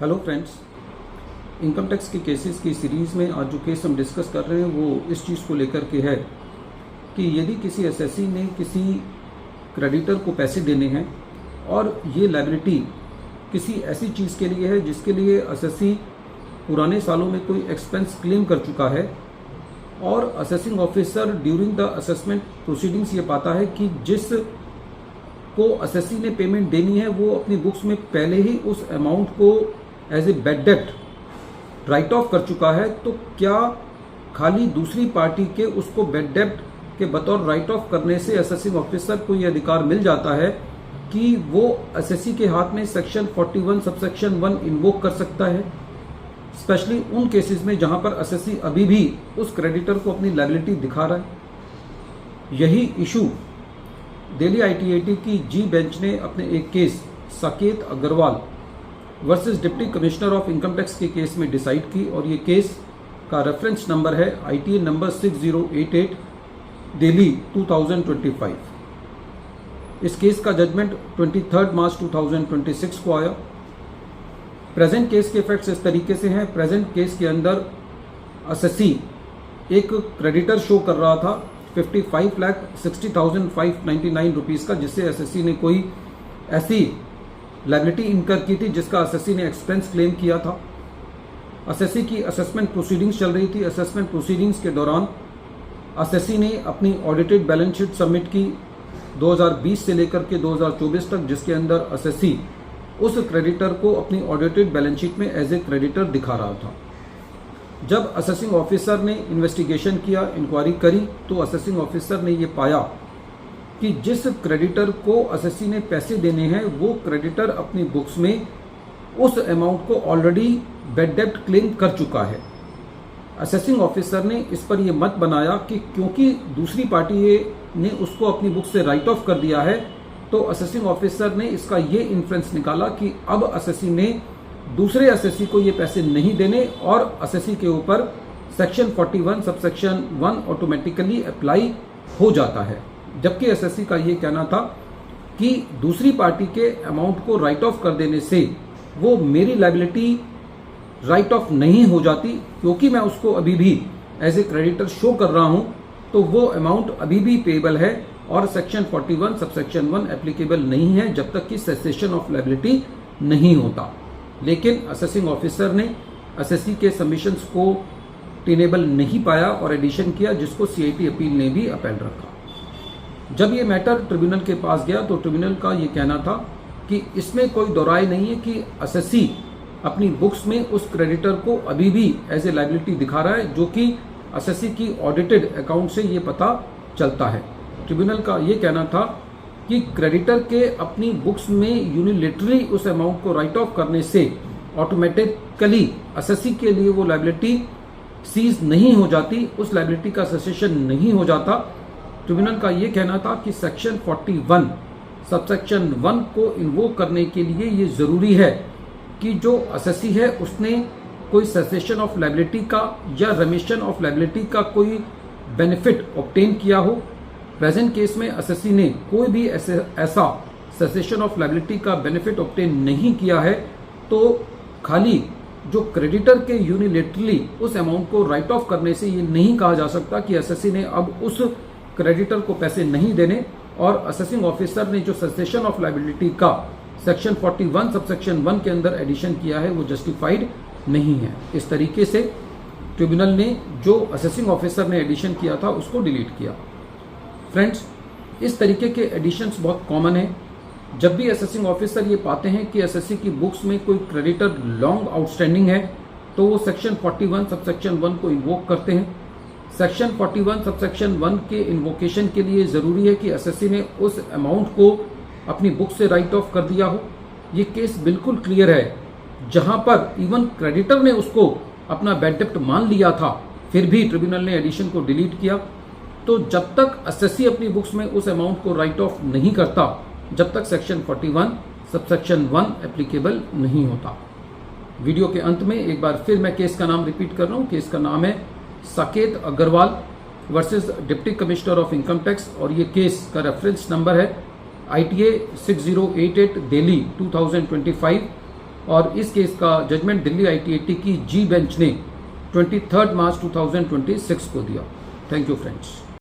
Hello friends, income tax के cases की series में आज जो केस हम डिस्कस कर रहे हैं वो इस चीज़ को लेकर के है कि यदि किसी एसएससी ने किसी क्रेडिटर को पैसे देने हैं और ये लायबिलिटी किसी ऐसी चीज़ के लिए है जिसके लिए एसएससी पुराने सालों में कोई एक्सपेंस क्लेम कर चुका है और assessing officer during the assessment proceedings ये पाता है कि जिस को एसएससी ने पेमेंट देनी है वो अपनी बुक्स में पहले ही उस अमाउंट को as a bad debt write off कर चुका है, तो क्या खाली दूसरी पार्टी के उसको बैड डेट के बतौर राइट ऑफ करने से असेसिंग ऑफिसर को यह अधिकार मिल जाता है कि वो एसएससी के हाथ में सेक्शन 41 सबसेक्शन 1 इन्वोक कर सकता है, स्पेशली उन केसेस में जहां पर एसएससी अभी भी उस क्रेडिटर को अपनी लायबिलिटी दिखा रहा है। यही इशू दिल्ली आईटीएटी की जी बेंच ने अपने एक case Saket Agarwal versus deputy commissioner of income tax के केस में डिसाइड की और ये केस का रेफरेंस नंबर है आईटीए नंबर 6088 दिल्ली 2025। इस केस का जजमेंट 23 मार्च 2026 को आया। प्रेजेंट केस के इफेक्ट्स इस तरीके से हैं। प्रेजेंट केस के अंदर एसएससी एक क्रेडिटर शो कर रहा था 55,60,599 रुपीज़ का, जिससे एसएससी ने कोई ऐसी लायबिलिटी इनकर की थी जिसका एसएससी ने एक्सपेंस क्लेम किया था। एसएससी की असेसमेंट प्रोसीडिंग्स चल रही थी। असेसमेंट प्रोसीडिंग्स के दौरान एसएससी ने अपनी ऑडिटेड बैलेंस शीट सबमिट की 2020 से लेकर के 2024 तक, जिसके अंदर एसएससी उस क्रेडिटर को अपनी ऑडिटेड बैलेंस शीट में एज ए क्रेडिटर दिखा रहा था। जब असेसिंग ऑफिसर ने इन्वेस्टिगेशन किया, इंक्वायरी करी, तो असेसिंग ऑफिसर ने ये पाया कि जिस क्रेडिटर को एसएससी ने पैसे देने हैं वो क्रेडिटर अपनी बुक्स में उस अमाउंट को ऑलरेडी बैड डेट क्लेम कर चुका है। असेसिंग ऑफिसर ने इस पर यह मत बनाया कि क्योंकि दूसरी पार्टी ने उसको अपनी बुक से राइट ऑफ कर दिया है, तो असेसिंग ऑफिसर ने इसका ये इन्फ्रेंस निकाला कि अब एसएससी ने दूसरे एसएससी को ये पैसे नहीं देने और एसएससी के ऊपर सेक्शन 41 सबसेक्शन 1 ऑटोमेटिकली अप्लाई हो जाता है। जबकि एसएससी का ये कहना था कि दूसरी पार्टी के अमाउंट को राइट ऑफ कर देने से वो मेरी लायबिलिटी राइट ऑफ नहीं हो जाती, क्योंकि मैं उसको अभी भी एज ए क्रेडिटर शो कर रहा हूं, तो वो अमाउंट अभी भी पेएबल है और सेक्शन 41 सबसेक्शन 1 एप्लीकेबल नहीं है जब तक कि सेसेशन ऑफ लायबिलिटी नहीं होता। लेकिन असेसिंग ऑफिसर ने एसएससी के सबमिशंस को टेनेबल नहीं पाया और एडिशन किया, जिसको सीआईटी अपील ने भी अपील रखा। जब ये मैटर ट्रिब्यूनल के पास गया तो ट्रिब्यूनल का ये कहना था कि इसमें कोई दोराय नहीं है कि एसएससी अपनी बुक्स में उस क्रेडिटर को अभी भी एज ए लायबिलिटी दिखा रहा है, जो कि एसएससी की ऑडिटेड अकाउंट से ये पता चलता है। ट्रिब्यूनल का ये कहना था कि क्रेडिटर के अपनी बुक्स में यूनिलेटरली उस अमाउंट को राइट ऑफ करने से ऑटोमेटिकली एसएससी के लिए वो लायबिलिटी सीज नहीं हो जाती, उस लायबिलिटी का सेसेशन नहीं हो जाता। ट्रिब्यूनल का ये कहना था कि सेक्शन 41 सबसेक्शन 1 को इन्वोक करने के लिए ये जरूरी है कि जो एसएससी है उसने कोई सेसेशन ऑफ लायबिलिटी का या रेमिशन ऑफ लायबिलिटी का कोई बेनिफिट ऑब्टेन किया हो। प्रेजेंट केस में एसएससी ने कोई भी ऐसा सेसेशन ऑफ लायबिलिटी का बेनिफिट ऑब्टेन नहीं किया है, तो खाली जो क्रेडिटर के यूनिलेटरली उस अमाउंट को राइट ऑफ करने से ये नहीं कहा जा सकता कि एसएससी ने अब उस क्रेडिटर को पैसे नहीं देने, और असेसिंग ऑफिसर ने जो सेसेशन ऑफ लायबिलिटी का सेक्शन 41 सबसेक्शन 1 के अंदर एडिशन किया है वो जस्टिफाइड नहीं है। इस तरीके से ट्रिब्यूनल ने जो असेसिंग ऑफिसर ने एडिशन किया था उसको डिलीट किया। फ्रेंड्स, इस तरीके के एडिशंस बहुत कॉमन है। जब भी असेसिंग ऑफिसर ये पाते हैं कि एसएससी की बुक्स में कोई क्रेडिटर लॉन्ग आउटस्टैंडिंग है, तो वो सेक्शन 41 सबसेक्शन 1 को इन्वोक करते हैं। सेक्शन 41 सबसेक्शन 1 के इन्वोकेशन के लिए जरूरी है कि एसएससी ने उस अमाउंट को अपनी बुक से राइट ऑफ कर दिया हो। ये केस बिल्कुल क्लियर है, जहां पर इवन क्रेडिटर ने उसको अपना बैड डेप्ट मान लिया था, फिर भी ट्रिब्यूनल ने एडिशन को डिलीट किया। तो जब तक एसएससी अपनी बुक्स में उस अमाउंट को राइट ऑफ नहीं करता, जब तक सेक्शन 41 सबसेक्शन 1 एप्लीकेबल नहीं होता। वीडियो के अंत में एक बार फिर मैं केस का नाम रिपीट कर रहा हूं। केस का नाम है Saket Agarwal versus deputy commissioner of income tax और ये केस का रेफरेंस नंबर है ITA 6088 दिल्ली 2025। और इस केस का जजमेंट दिल्ली ITAT की जी बेंच ने 23 मार्च 2026 को दिया। Thank you friends.